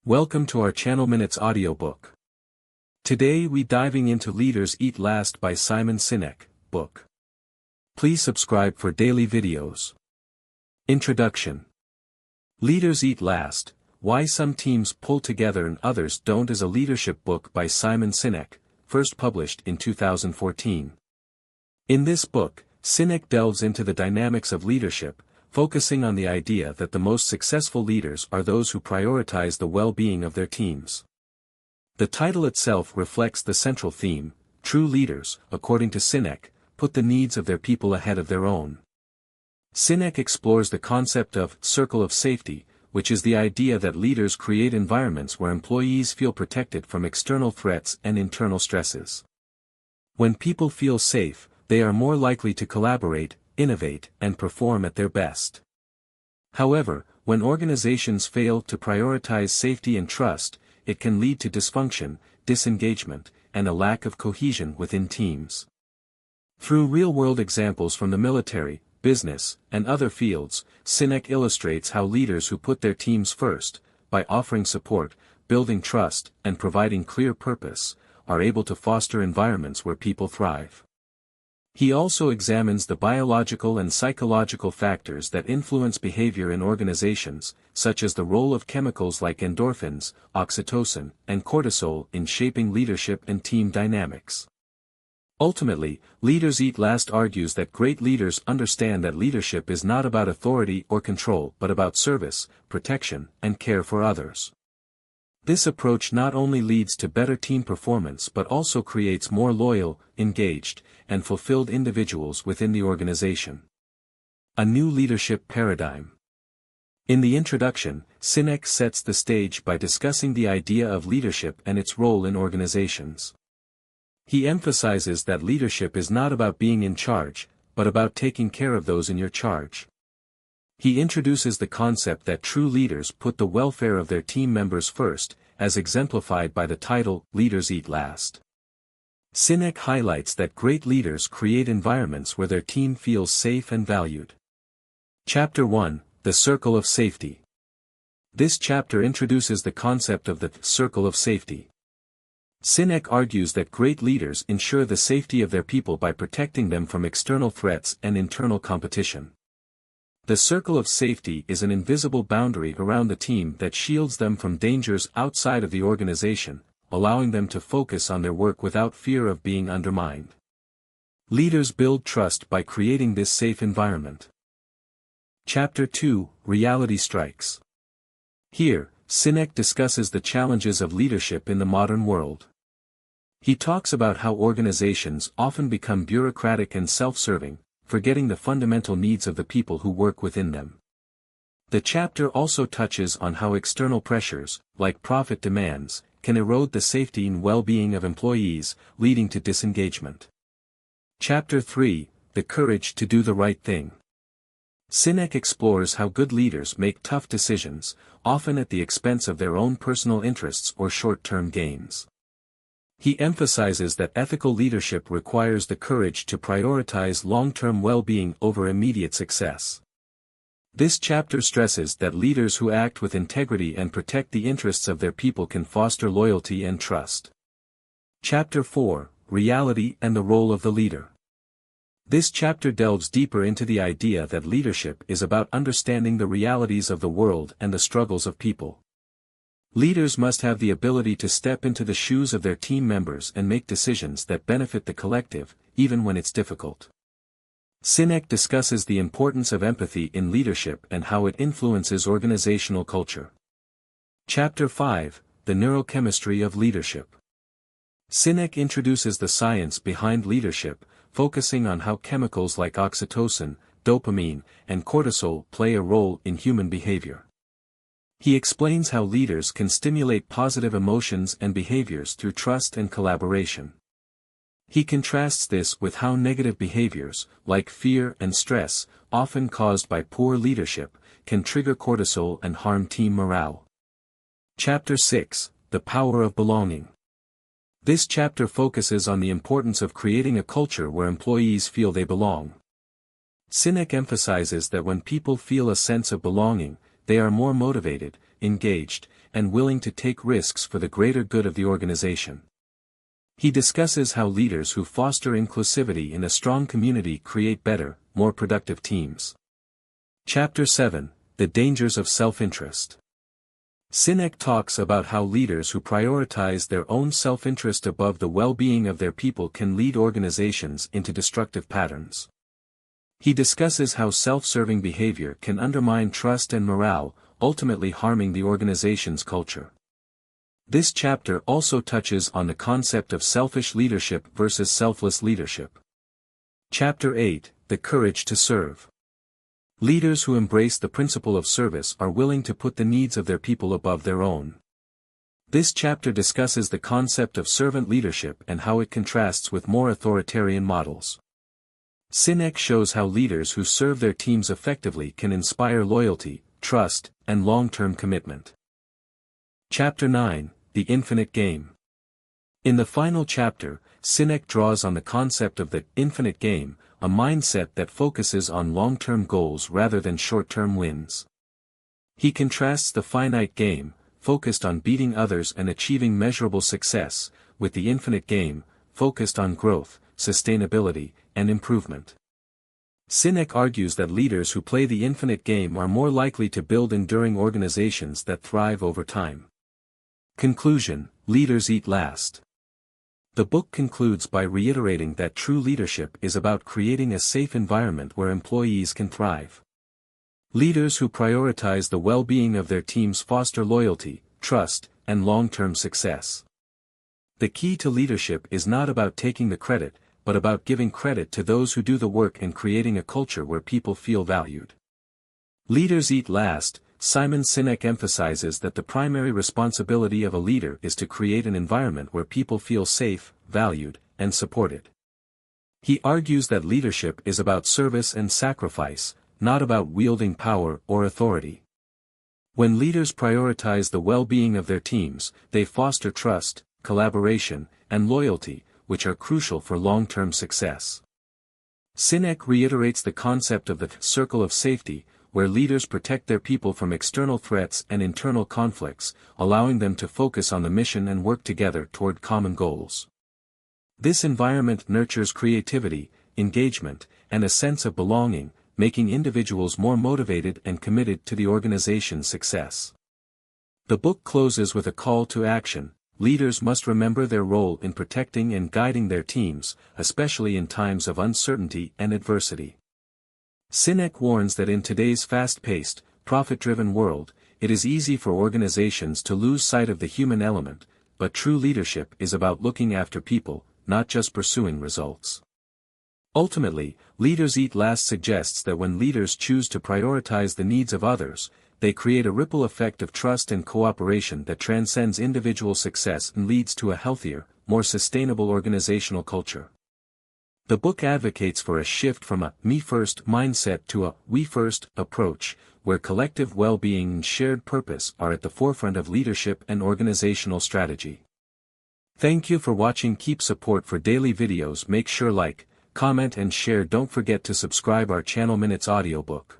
Welcome to our channel Minutes audiobook. Today we diving into Leaders Eat Last by Sinek book. Please subscribe for daily videos. Introduction. Leaders Eat Last, Why Some Teams Pull Together and Others Don't is a leadership book by Sinek, first published in 2014. In this book, Sinek delves into the dynamics of leadership, focusing on the idea that the most successful leaders are those who prioritize the well-being of their teams. The title itself reflects the central theme: true leaders, according to Sinek, put the needs of their people ahead of their own. Sinek explores the concept of circle of safety, which is the idea that leaders create environments where employees feel protected from external threats and internal stresses. When people feel safe, they are more likely to collaborate, innovate, and perform at their best. However, when organizations fail to prioritize safety and trust, it can lead to dysfunction, disengagement, and a lack of cohesion within teams. Through real-world examples from the military, business, and other fields, Sinek illustrates how leaders who put their teams first, by offering support, building trust, and providing clear purpose, are able to foster environments where people thrive. He also examines the biological and psychological factors that influence behavior in organizations, such as the role of chemicals like endorphins, oxytocin, and cortisol in shaping leadership and team dynamics. Ultimately, Leaders Eat Last argues that great leaders understand that leadership is not about authority or control but about service, protection, and care for others. This approach not only leads to better team performance but also creates more loyal, engaged, and fulfilled individuals within the organization. A new leadership paradigm. In the introduction, Sinek sets the stage by discussing the idea of leadership and its role in organizations. He emphasizes that leadership is not about being in charge, but about taking care of those in your charge. He introduces the concept that true leaders put the welfare of their team members first, as exemplified by the title, Leaders Eat Last. Sinek highlights that great leaders create environments where their team feels safe and valued. Chapter 1, The Circle of Safety. This chapter introduces the concept of the circle of safety. Sinek argues that great leaders ensure the safety of their people by protecting them from external threats and internal competition. The circle of safety is an invisible boundary around the team that shields them from dangers outside of the organization, allowing them to focus on their work without fear of being undermined. Leaders build trust by creating this safe environment. Chapter 2, Reality Strikes. Here, Sinek discusses the challenges of leadership in the modern world. He talks about how organizations often become bureaucratic and self-serving, forgetting the fundamental needs of the people who work within them. The chapter also touches on how external pressures, like profit demands, can erode the safety and well-being of employees, leading to disengagement. Chapter 3, The Courage to Do the Right Thing. Sinek explores how good leaders make tough decisions, often at the expense of their own personal interests or short-term gains. He emphasizes that ethical leadership requires the courage to prioritize long-term well-being over immediate success. This chapter stresses that leaders who act with integrity and protect the interests of their people can foster loyalty and trust. Chapter 4, Reality and the Role of the Leader. This chapter delves deeper into the idea that leadership is about understanding the realities of the world and the struggles of people. Leaders must have the ability to step into the shoes of their team members and make decisions that benefit the collective, even when it's difficult. Sinek discusses the importance of empathy in leadership and how it influences organizational culture. Chapter 5, The Neurochemistry of Leadership. Sinek introduces the science behind leadership, focusing on how chemicals like oxytocin, dopamine, and cortisol play a role in human behavior. He explains how leaders can stimulate positive emotions and behaviors through trust and collaboration. He contrasts this with how negative behaviors, like fear and stress, often caused by poor leadership, can trigger cortisol and harm team morale. Chapter 6, The Power of Belonging. This chapter focuses on the importance of creating a culture where employees feel they belong. Sinek emphasizes that when people feel a sense of belonging, they are more motivated, engaged, and willing to take risks for the greater good of the organization. He discusses how leaders who foster inclusivity in a strong community create better, more productive teams. Chapter 7: The Dangers of Self-Interest. Sinek talks about how leaders who prioritize their own self-interest above the well-being of their people can lead organizations into destructive patterns. He discusses how self-serving behavior can undermine trust and morale, ultimately harming the organization's culture. This chapter also touches on the concept of selfish leadership versus selfless leadership. Chapter 8: The Courage to Serve. Leaders who embrace the principle of service are willing to put the needs of their people above their own. This chapter discusses the concept of servant leadership and how it contrasts with more authoritarian models. Sinek shows how leaders who serve their teams effectively can inspire loyalty, trust, and long-term commitment. Chapter 9: The Infinite Game. In the final chapter, Sinek draws on the concept of the infinite game, a mindset that focuses on long-term goals rather than short-term wins. He contrasts the finite game, focused on beating others and achieving measurable success, with the infinite game, focused on growth, sustainability, and improvement. Sinek argues that leaders who play the infinite game are more likely to build enduring organizations that thrive over time. Conclusion: Leaders eat last. The book concludes by reiterating that true leadership is about creating a safe environment where employees can thrive. Leaders who prioritize the well-being of their teams foster loyalty, trust, and long-term success. The key to leadership is not about taking the credit, but about giving credit to those who do the work and creating a culture where people feel valued. Leaders eat last. Simon Sinek emphasizes that the primary responsibility of a leader is to create an environment where people feel safe, valued, and supported. He argues that leadership is about service and sacrifice, not about wielding power or authority. When leaders prioritize the well-being of their teams, they foster trust, collaboration, and loyalty, which are crucial for long-term success. Sinek reiterates the concept of the circle of safety, where leaders protect their people from external threats and internal conflicts, allowing them to focus on the mission and work together toward common goals. This environment nurtures creativity, engagement, and a sense of belonging, making individuals more motivated and committed to the organization's success. The book closes with a call to action. Leaders must remember their role in protecting and guiding their teams, especially in times of uncertainty and adversity. Sinek warns that in today's fast-paced, profit-driven world, it is easy for organizations to lose sight of the human element, but true leadership is about looking after people, not just pursuing results. Ultimately, Leaders Eat Last suggests that when leaders choose to prioritize the needs of others, they create a ripple effect of trust and cooperation that transcends individual success and leads to a healthier, more sustainable organizational culture. The book advocates for a shift from a me-first mindset to a we-first approach, where collective well-being and shared purpose are at the forefront of leadership and organizational strategy. Thank you for watching. Keep support for daily videos. Make sure like, comment and share. Don't forget to subscribe our channel. Minutes Audiobook.